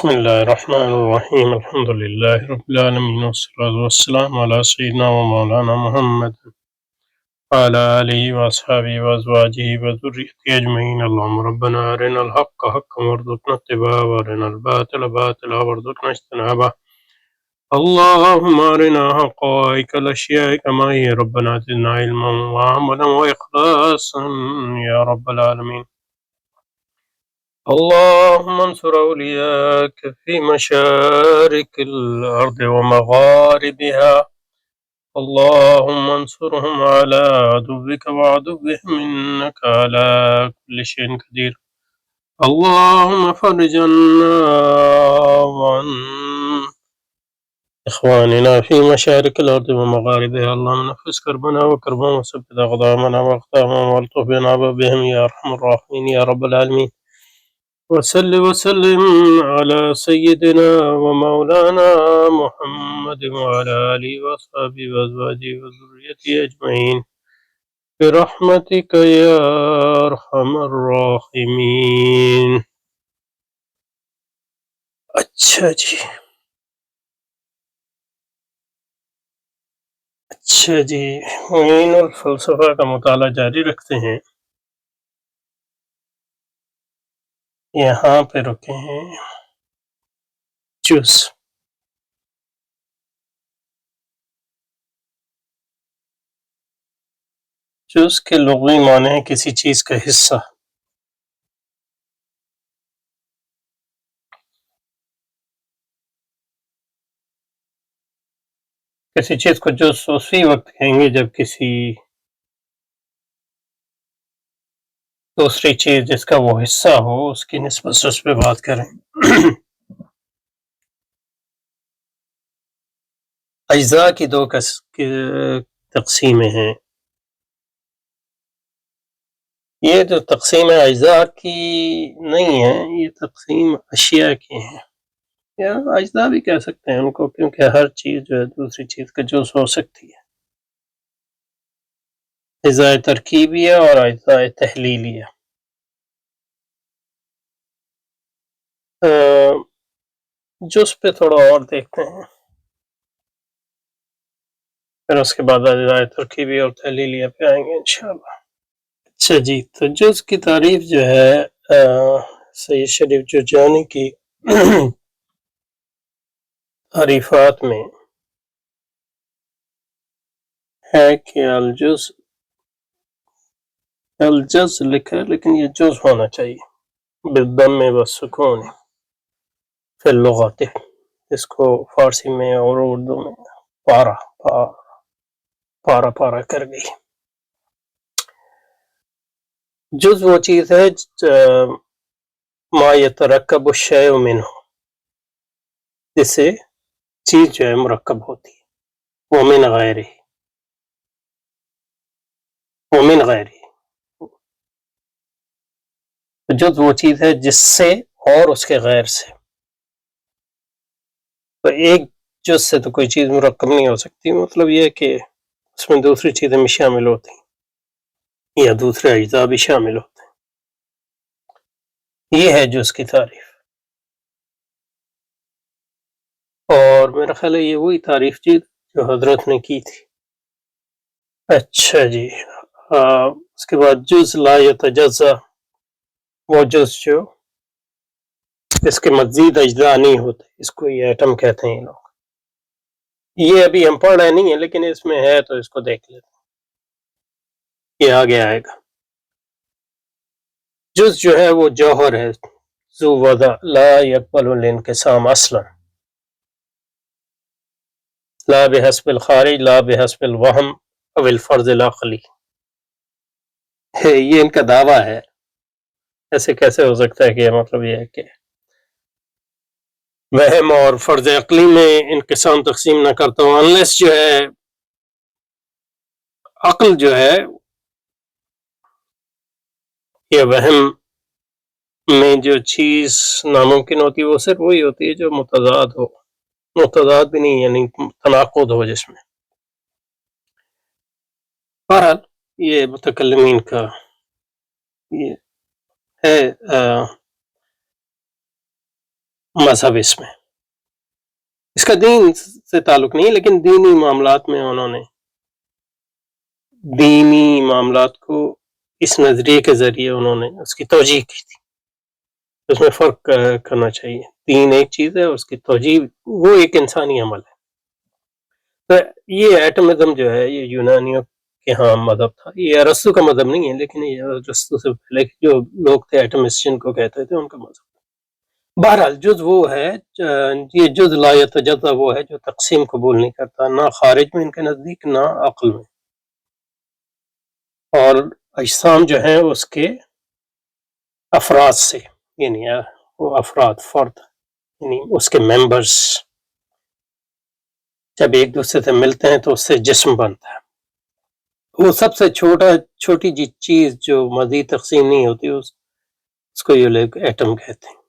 بسم الله الرحمن الرحيم الحمد لله رب العالمين والصلاة والسلام على سيدنا ومولانا محمد وعلى آله وأصحابه وأزواجه وذريته أجمعين. اللهم ربنا أرنا الحق حقا وارزقنا اتباعه وأرنا الباطل باطلا وارزقنا اجتنابه. اللهم أرنا حقائق الأشياء كما هي ربنا زدنا علما وعملا وإخلاصا يا رب العالمين. اللهم انصر أولياءك في مشارق الأرض ومغاربها. اللهم انصرهم على عدوك وعدوهم إنك على كل شيء قدير. اللهم فرج عنا وعن إخواننا في مشارق الأرض ومغاربها. اللهم نفس كربنا وكربهم وثبت أقدامنا وأقدامهم والطف بنا بهم يا أرحم الراحمين يا رب العالمين. وصل وسلم على سيدنا ومولانا محمد وعلى آله وصحبه وأزواجه وذريته أجمعين برحمتك يا أرحم الراحمين. اچھا جی معین الفلسفہ کا مطالعہ جاری رکھتے ہیں. یہاں پہ رکے ہیں جز کے لغوی معنی ہے کسی چیز کا حصہ. کسی چیز کو جز اسی وقت کہیں گے جب کسی دوسری چیز جس کا وہ حصہ ہو اس کی نسبت سے اس پہ بات کریں. اجزاء کی دو تقسیمیں ہیں. یہ جو تقسیم اجزاء کی نہیں ہے، یہ تقسیم اشیاء کی ہے، یا اجزاء بھی کہہ سکتے ہیں ان کو، کیونکہ ہر چیز جو ہے دوسری چیز کا جز ہو سکتی ہے. اجزاء ترکیبیہ اور اجزاء تحلیلیہ. جز پہ تھوڑا اور دیکھتے ہیں، پھر اس کے بعد اجزاء ترکیبیہ اور تحلیلیہ پہ آئیں گے انشاءاللہ. اچھا جی، تو جز کی تعریف جو ہے سید شریف جرجانی کی تعریفات میں ہے کہ الجز لکھا ہے لیکن یہ جز ہونا چاہیے بالضم والسکون فی اللغات. اس کو فارسی میں اور اردو میں پارا کر گئی. جز وہ چیز ہے ما یترکب الشیء منہ، جس سے چیز جو ہے مرکب ہوتی ہے. ومن غیرہ جز وہ چیز ہے جس سے اور اس کے غیر سے. تو ایک جز سے تو کوئی چیز مرکب نہیں ہو سکتی، مطلب یہ ہے کہ اس میں دوسری چیزیں بھی شامل ہوتی ہیں یا دوسرے اجزاء بھی شامل ہوتے ہیں. یہ ہے جز کی تعریف، اور میرا خیال ہے یہ وہی تعریف تھی جو حضرت نے کی تھی. اچھا جی، اس کے بعد جز لا یتجزا، وہ جز جو اس کے مزید اجزاء نہیں ہوتے، اس کو یہ ایٹم کہتے ہیں یہ لوگ. یہ ابھی ہم پڑھ رہے نہیں ہیں لیکن اس میں ہے تو اس کو دیکھ لیتے ہیں، یہ آگے آئے گا. جز جو ہے وہ جوہر ہے، ذو وضع لا يقبل الانقسام اصلا، لا بحسب الخارج لا بحسب الوهم او الفرض العقلی. یہ ان کا دعویٰ ہے. ایسے کیسے ہو سکتا ہے کہ مطلب یہ ہے کہ وہم اور فرض عقلی میں انقسام تقسیم نہ کرتا ہوں، انلیس جو ہے عقل جو ہے یہ وہم میں جو چیز ناممکن ہوتی ہے وہ صرف وہی ہوتی ہے جو متضاد ہو. متضاد بھی نہیں یعنی تناقض ہو جس میں. بہرحال یہ متکلمین کا یہ ہے. مذہب اس میں، اس کا دین سے تعلق نہیں، لیکن دینی معاملات میں انہوں نے دینی معاملات کو اس نظریے کے ذریعے انہوں نے اس کی توجیہ کی تھی۔ اس میں فرق کرنا چاہیے، دین ایک چیز ہے، اس کی توجیہ وہ ایک انسانی عمل ہے۔ تو یہ ایٹمزم جو ہے یہ یونانیوں کے ہاں مذہب تھا، یہ ارسطو کا مذہب نہیں ہے، لیکن یہ ارسطو سے پہلے جو لوگ تھے ایٹمسٹ جن کو کہتے تھے ان کا مذہب۔ بہرحال جز وہ ہے، یہ جز لا یتجزا وہ ہے جو تقسیم قبول نہیں کرتا، نہ خارج میں ان کے نزدیک نہ عقل میں، اور اجسام جو ہیں اس کے افراد سے، یعنی وہ افراد فرد، یعنی اس کے ممبرز جب ایک دوسرے سے ملتے ہیں تو اس سے جسم بنتا ہے۔ وہ سب سے چھوٹی جی چیز جو مزید تقسیم نہیں ہوتی اس کو یہ لوگ ایٹم کہتے ہیں۔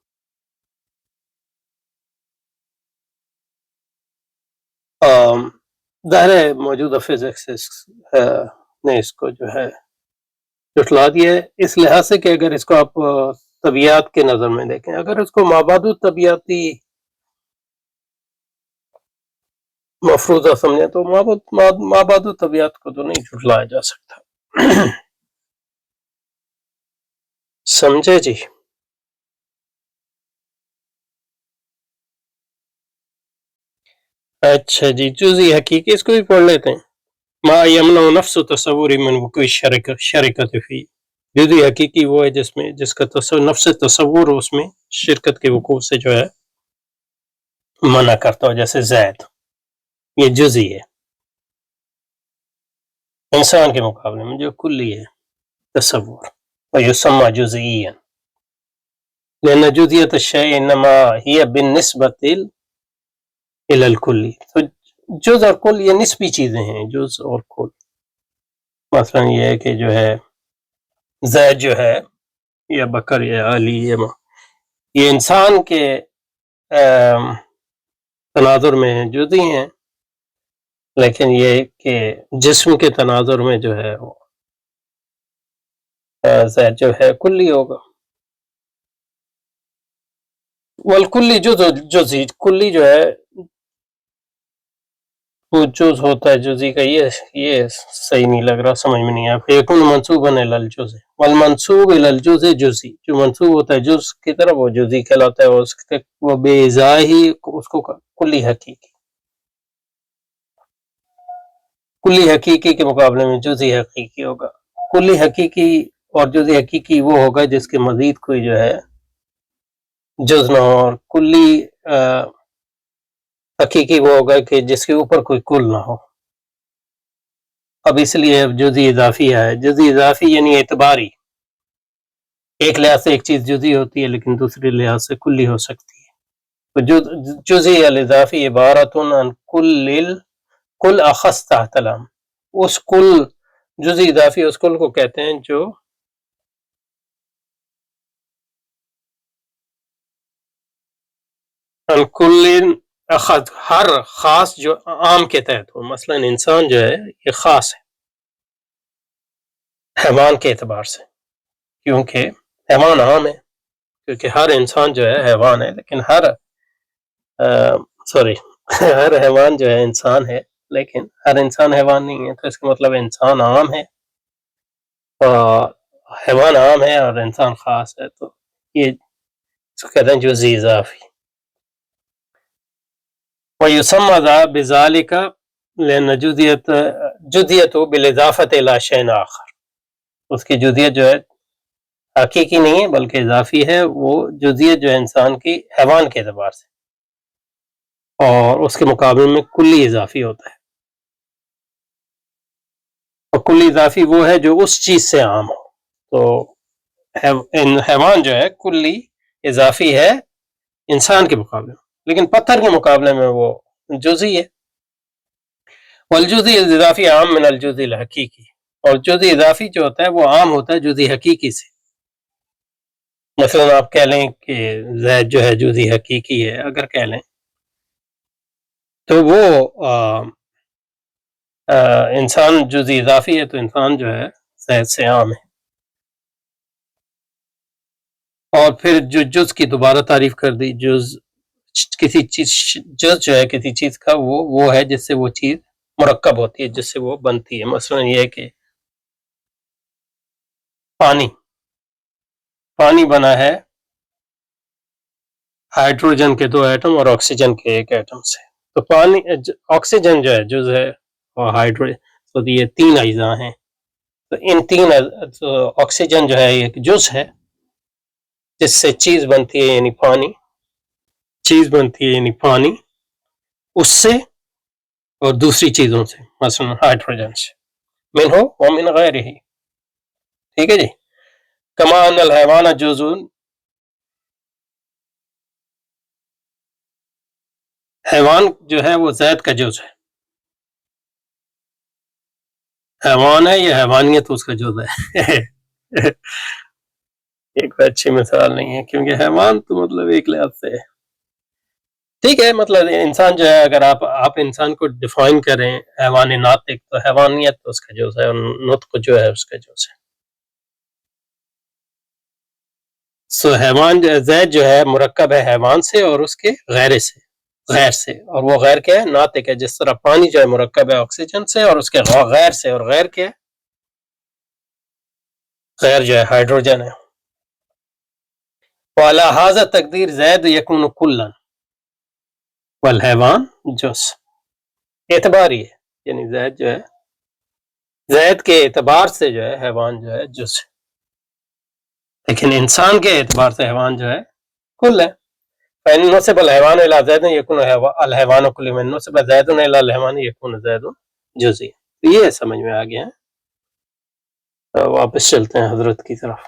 ظاہر ہے موجودہ فزکس نے اس کو جو ہے جٹلا دیا ہے، اس لحاظ سے کہ اگر اس کو آپ طبیعت کے نظر میں دیکھیں، اگر اس کو مابعد طبیعتی مفروضہ سمجھیں تو مابعد طبیعت کو تو نہیں جھٹلایا جا سکتا۔ سمجھے جی؟ اچھا جی، جزئی حقیقی اس کو بھی پڑھ لیتے ہیں۔ ما یمنع نفس تصور من وقوع شرکت فی، جزئی حقیقی وہ ہے جس کا نفس تصور اس میں شرکت کے وقوع سے جو ہے منع کرتا ہو، جیسے زید، یہ جزئی ہے انسان کے مقابلے میں، جو کلی ہے تصور، ویسمى جزئیا لأن جزئیت الشیء انما ہی بالنسبۃ الی الکلی۔ تو جز اور کل یہ نسبی چیزیں ہیں، جز اور کل۔ مثلا یہ ہے کہ جو ہے زید جو ہے یا بکر یا علی یا یہ انسان کے تناظر میں جزئی ہیں، لیکن یہ کہ جسم کے تناظر میں جو ہے وہ زید جو ہے کلی ہوگا۔ والکلی جزئی، کلی جو ہے وہ جز ہوتا ہے، جزئی کا یہ صحیح نہیں لگ رہا، سمجھ میں نہیں آیا۔ فیکون منصوبا الی الجزء والمنصوب الی الجزء جزئی، جو منصوب ہوتا ہے جز کی طرف وہ جزئی کہلاتا ہے، وہ بے ازاحی اس کو کلی حقیقی، کلی حقیقی کے مقابلے میں جزئی حقیقی ہوگا۔ کلی حقیقی اور جزئی حقیقی وہ ہوگا جس کے مزید کوئی جو ہے جز نہ ہو، اور کلی حقیقی وہ ہوگا کہ جس کے اوپر کوئی کل نہ ہو۔ اب اس لیے اب جزئی اضافی ہے، جزئی اضافی یعنی اعتباری، ایک لحاظ سے ایک چیز جزئی ہوتی ہے لیکن دوسرے لحاظ سے کلی ہو سکتی ہے۔ تو جزئی الاضافی عبارت عن کل اخذ تحت العام، اس کل جزئی اضافی اس کل کو کہتے ہیں جو ان کل اخذ، ہر خاص جو عام کے تحت ہو۔ مثلا انسان جو ہے یہ خاص ہے حیوان کے اعتبار سے، کیونکہ حیوان عام ہے، کیونکہ ہر انسان جو ہے حیوان ہے، لیکن ہر حیوان جو ہے انسان ہے، لیکن ہر انسان حیوان نہیں ہے۔ تو اس کا مطلب انسان عام ہے اور حیوان عام ہے اور انسان خاص ہے، تو یہ اس کو کہتے ہیں جزئی اضافی۔ وَيُسَمَّى ذَا بِذَلِكَ لِأَنَّ جُزِيَّتُهُ بِالْإِضَافَةِ إِلَىٰ شَيْءٍ آخر، اس کی جزئیت جو ہے حقیقی نہیں ہے بلکہ اضافی ہے، وہ جزئیت جو ہے انسان کی حیوان کے اعتبار سے، اور اس کے مقابلے میں کلی اضافی ہوتا ہے، اور کلی اضافی وہ ہے جو اس چیز سے عام ہو۔ تو حیوان جو ہے کلی اضافی ہے انسان کے مقابلے میں، لیکن پتھر کے مقابلے میں وہ جزئی ہے۔ والجزئی الاضافی عام من الجزئی الحقیقی، اور جزئی اضافی جو ہوتا ہے وہ عام ہوتا ہے جزئی حقیقی سے۔ مثلا آپ کہہ لیں کہ زید جو ہے جزئی حقیقی ہے، اگر کہہ لیں تو وہ انسان جزئی اضافی ہے، تو انسان جو ہے زید سے عام ہے۔ اور پھر جو جز کی دوبارہ تعریف کر دی، جز کسی چیز جز جو ہے کسی چیز کا وہ ہے جس سے وہ چیز مرکب ہوتی ہے، جس سے وہ بنتی ہے. مثلا یہ ہے کہ پانی بنا ہے ہائیڈروجن کے 2 ایٹم اور آکسیجن کے 1 ایٹم سے. تو پانی آکسیجن جو ہے جز ہے اور ہائیڈروجن، تو یہ 3 اجزاء ہیں. تو ان 3 آکسیجن جو ہے ایک جز ہے جس سے چیز بنتی ہے، یعنی پانی اس سے اور دوسری چیزوں سے، مثلا ہائیڈروجن سے، من ہو ومن غیر ہی. ٹھیک ہے جی. کما ان الحیوان جزء، حیوان جو ہے وہ زید کا جز ہے. حیوان ہے یا حیوانیت اس کا جز ہے. ایک اچھی مثال نہیں ہے، کیونکہ حیوان تو مطلب ایک لحاظ سے ٹھیک ہے، مطلب انسان جو ہے، اگر آپ انسان کو ڈیفائن کریں حیوان ناطق، تو حیوانیت تو اس کا جز ہے، اور نطق جو ہے اس کا جز ہے. سو حیوان زید جو ہے مرکب ہے حیوان سے اور اس کے غیر سے، اور وہ غیر کیا ہے؟ ناطق ہے. جس طرح پانی جو ہے مرکب ہے آکسیجن سے اور اس کے غیر سے، اور غیر کیا ہے؟ غیر جو ہے ہائیڈروجن ہے. وعلی ھذا تقدیر زید یکون کلا والحیوان جز. اعتبار یہ ہے، یعنی زید کے اعتبار سے جو ہے حیوان جو ہے جز ہے، لیکن انسان کے اعتبار سے حیوان جو ہے کل ہے. فإن نسب الحيوان إلى زید يكون الحيوان كل، من نسب زید إلى الحيوان يكون زید جزئی. یہ سمجھ میں آ گیا ہے. واپس چلتے ہیں حضرت کی طرف.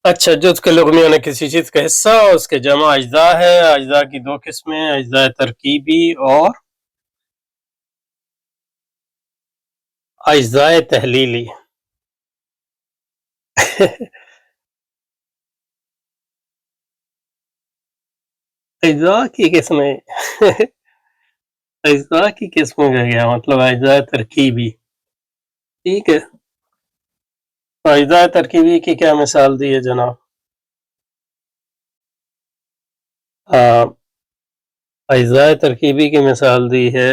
اچھا، جز کے لغویوں نے کسی چیز کا حصہ، اس کے جمع اجزاء ہے. اجزاء کی 2 قسمیں، اجزاء ترکیبی اور اجزاء تحلیلی. اجزاء کی قسمیں اجزاء کی قسمیں کا کیا مطلب؟ اجزاء ترکیبی. ٹھیک ہے، اجزاء ترکیبی کی کیا مثال دی ہے جناب؟ اجزاء ترکیبی کی مثال دی ہے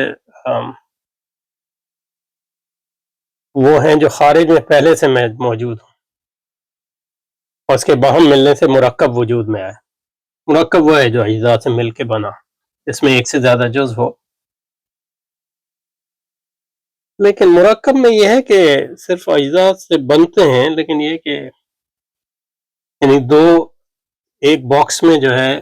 وہ ہیں جو خارج میں پہلے سے موجود ہوں اور اس کے باہم ملنے سے مرکب وجود میں آئے. مرکب وہ ہے جو اجزاء سے مل کے بنا، اس میں ایک سے زیادہ جز ہو. لیکن مرکب میں یہ ہے کہ صرف اجزاء سے بنتے ہیں، لیکن یہ کہ یعنی ایک باکس میں جو ہے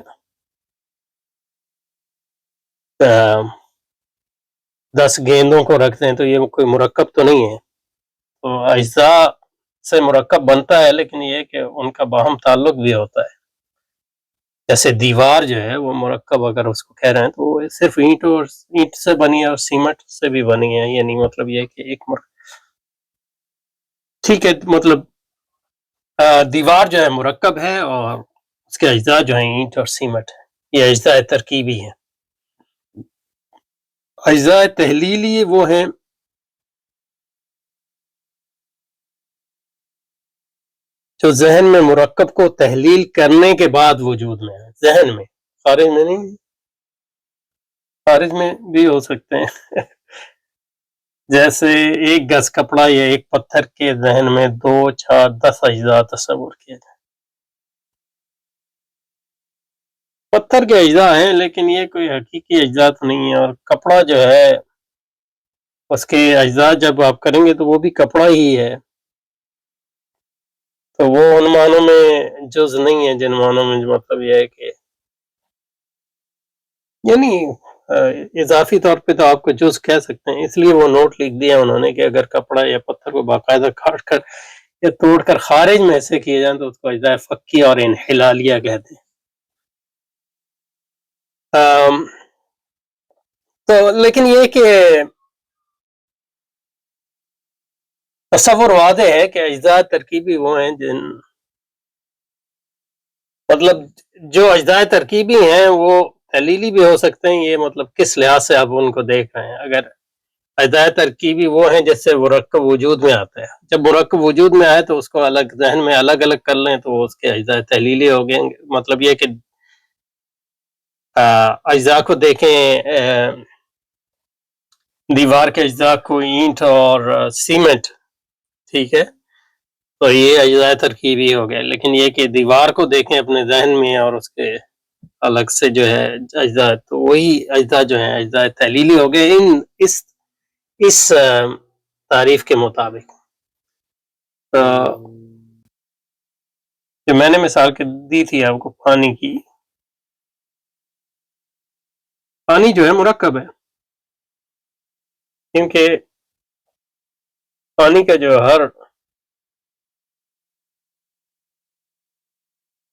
10 گیندوں کو رکھتے ہیں، تو یہ کوئی مرکب تو نہیں ہے. تو اجزاء سے مرکب بنتا ہے، لیکن یہ کہ ان کا باہم تعلق بھی ہوتا ہے. جیسے دیوار جو ہے وہ مرکب اگر اس کو کہہ رہے ہیں تو وہ صرف اینٹ سے بنی ہے اور سیمنٹ سے بھی بنی ہے، یعنی مطلب یہ کہ ایک ٹھیک ہے، مطلب دیوار جو ہے مرکب ہے اور اس کے اجزاء جو ہیں اینٹ اور سیمنٹ ہے. یہ اجزاء ترکیبی ہیں. اجزاء تحلیلی وہ ہیں جو ذہن میں مرکب کو تحلیل کرنے کے بعد وجود میں ہے. ذہن میں، خارج میں نہیں، خارج میں بھی ہو سکتے ہیں. جیسے ایک گز کپڑا یا ایک پتھر کے ذہن میں 2 4 10 اجزاء تصور کیا جائے. پتھر کے اجزاء ہیں لیکن یہ کوئی حقیقی اجزاء تو نہیں ہے. اور کپڑا جو ہے اس کے اجزاء جب آپ کریں گے تو وہ بھی کپڑا ہی ہے، تو وہ ان معنوں میں جز نہیں ہے جن معنوں میں مطلب یہ ہے کہ یعنی اضافی طور پہ تو آپ کو جز کہہ سکتے ہیں. اس لیے وہ نوٹ لکھ دیا انہوں نے کہ اگر کپڑا یا پتھر کو باقاعدہ کاٹ کر یا توڑ کر خارج میں ایسے کیے جائیں تو اس کو اجزاء فکی اور انحلالیہ کہتے ہیں. تو لیکن یہ کہ تصور واضح ہے کہ اجزاء ترکیبی وہ ہیں جن مطلب جو اجزاء ترکیبی ہیں وہ تحلیلی بھی ہو سکتے ہیں. یہ مطلب کس لحاظ سے آپ ان کو دیکھ رہے ہیں. اگر اجزاء ترکیبی وہ ہیں جس سے مرکب وجود میں آتا ہے، جب مرکب وجود میں آئے تو اس کو الگ ذہن میں الگ الگ کر لیں تو اس کے اجزاء تحلیلی ہو گئے. مطلب یہ کہ اجزاء کو دیکھیں، دیوار کے اجزاء کو اینٹ اور سیمنٹ، ٹھیک ہے، تو یہ اجزاء ترکیبی ہو گئے. لیکن یہ کہ دیوار کو دیکھیں اپنے ذہن میں اور اس کے الگ سے جو ہے اجزاء، تو وہی اجزاء جو ہیں اجزاء تحلیلی ہو گئے اس تعریف کے مطابق. جو میں نے مثال دی تھی آپ کو پانی کی، پانی جو ہے مرکب ہے، کیونکہ پانی کا جو ہر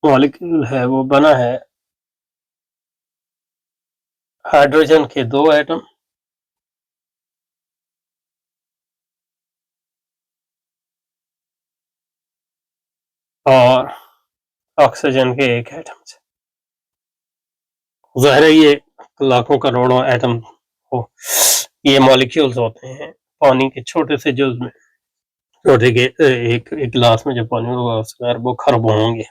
مالیکول ہے وہ بنا ہے ہائیڈروجن کے 2 ایٹم اور آکسیجن کے 1 ایٹم سے. ظاہر ہے یہ لاکھوں کروڑوں ایٹم ہو، یہ مالیکولز ہوتے ہیں پانی کے چھوٹے سے جز میں، چھوٹے کے ایک گلاس میں جو پانی ہوگا اس میں اربوں خربوں ہوں گے.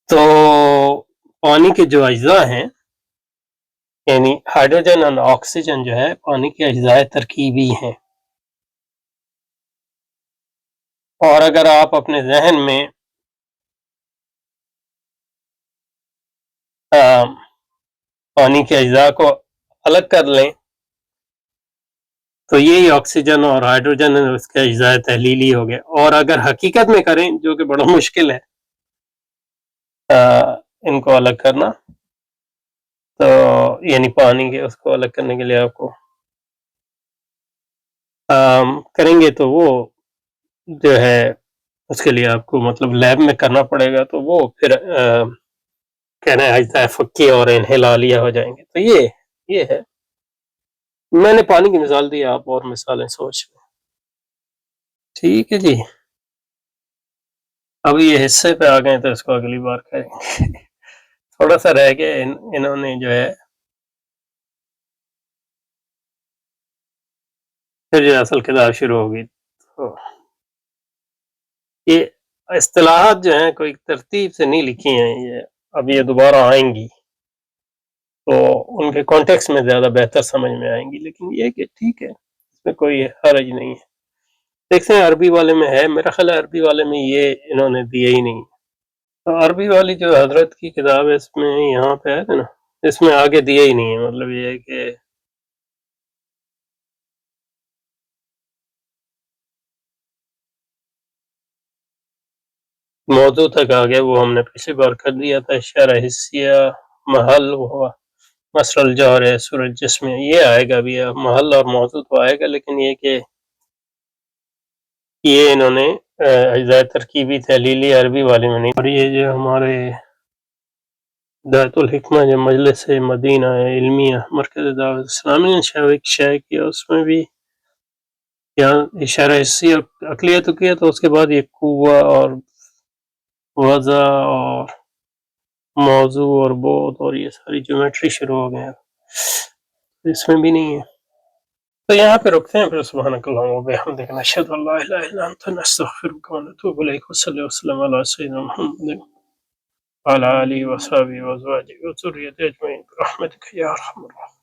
تو پانی کے جو اجزاء ہیں یعنی ہائیڈروجن اور آکسیجن جو ہے پانی کے اجزاء ترکیبی ہیں. اور اگر آپ اپنے ذہن میں پانی کے اجزاء کو الگ کر لیں تو یہی آکسیجن اور ہائیڈروجن اس کے اجزاء تحلیلی ہو گئے. اور اگر حقیقت میں کریں، جو کہ بڑا مشکل ہے ان کو الگ کرنا، تو یعنی پانی کے اس کو الگ کرنے کے لیے آپ کو کریں گے تو وہ جو ہے اس کے لیے آپ کو مطلب لیب میں کرنا پڑے گا، تو وہ پھر کہنا ہے اجزاء فکی اور انحلالیہ ہو جائیں گے. تو یہ ہے، میں نے پانی کی مثال دی، آپ اور مثالیں سوچ لیں. ٹھیک ہے جی، اب یہ حصے پہ آ گئے تو اس کو اگلی بار کریں گے. تھوڑا سا رہ گیا، انہوں نے جو ہے پھر جو اصل کتاب شروع ہوگی تو یہ اصطلاحات جو ہیں کوئی ترتیب سے نہیں لکھی ہیں، یہ اب یہ دوبارہ آئیں گی تو ان کے کانٹیکس میں زیادہ بہتر سمجھ میں آئیں گی. لیکن یہ کہ ٹھیک ہے، اس میں کوئی حرج نہیں ہے. دیکھتے ہیں عربی والے میں ہے، میرا خیال ہے عربی والے میں یہ انہوں نے دیے ہی نہیں. تو عربی والی جو حضرت کی کتاب ہے اس میں یہاں پہ ہے نا، اس میں آگے دیے ہی نہیں ہے. مطلب یہ ہے کہ موضوع تک آگے وہ ہم نے پچھلی بار کر دیا تھا. شرح حصیہ، محل، ہوا مصر الجوہر ہے، سورج جسم، یہ آئے گا بھی، محل اور موضوع تو آئے گا، لیکن یہ کہ یہ انہوں نے اجزاء ترکیبی تحلیلی عربی والے میں نہیں. اور یہ جو ہمارے دعوت الحکمہ جو مجلس مدینہ علمیہ مرکز دعوت اسلامی نے شائع کیا، اس میں بھی یہاں شرح حصیہ عقلیہ تو کیا، تو اس کے بعد یہ قوہ اور وضع اور موضوع اور بعد اور یہ ساری جیومیٹری شروع ہو گئے، اس میں بھی نہیں ہے. تو یہاں پہ رکتے ہیں. پھر سبحانک اللہم و بحمدک، نشہد ان لا الہ الا انت، نستغفرک و نتوب الیک. وصلی وسلم علی سیدنا محمد وعلی آلہ وصحبہ وازواجہ وذریتہ اجمعین برحمتک یا ارحم الراحمین.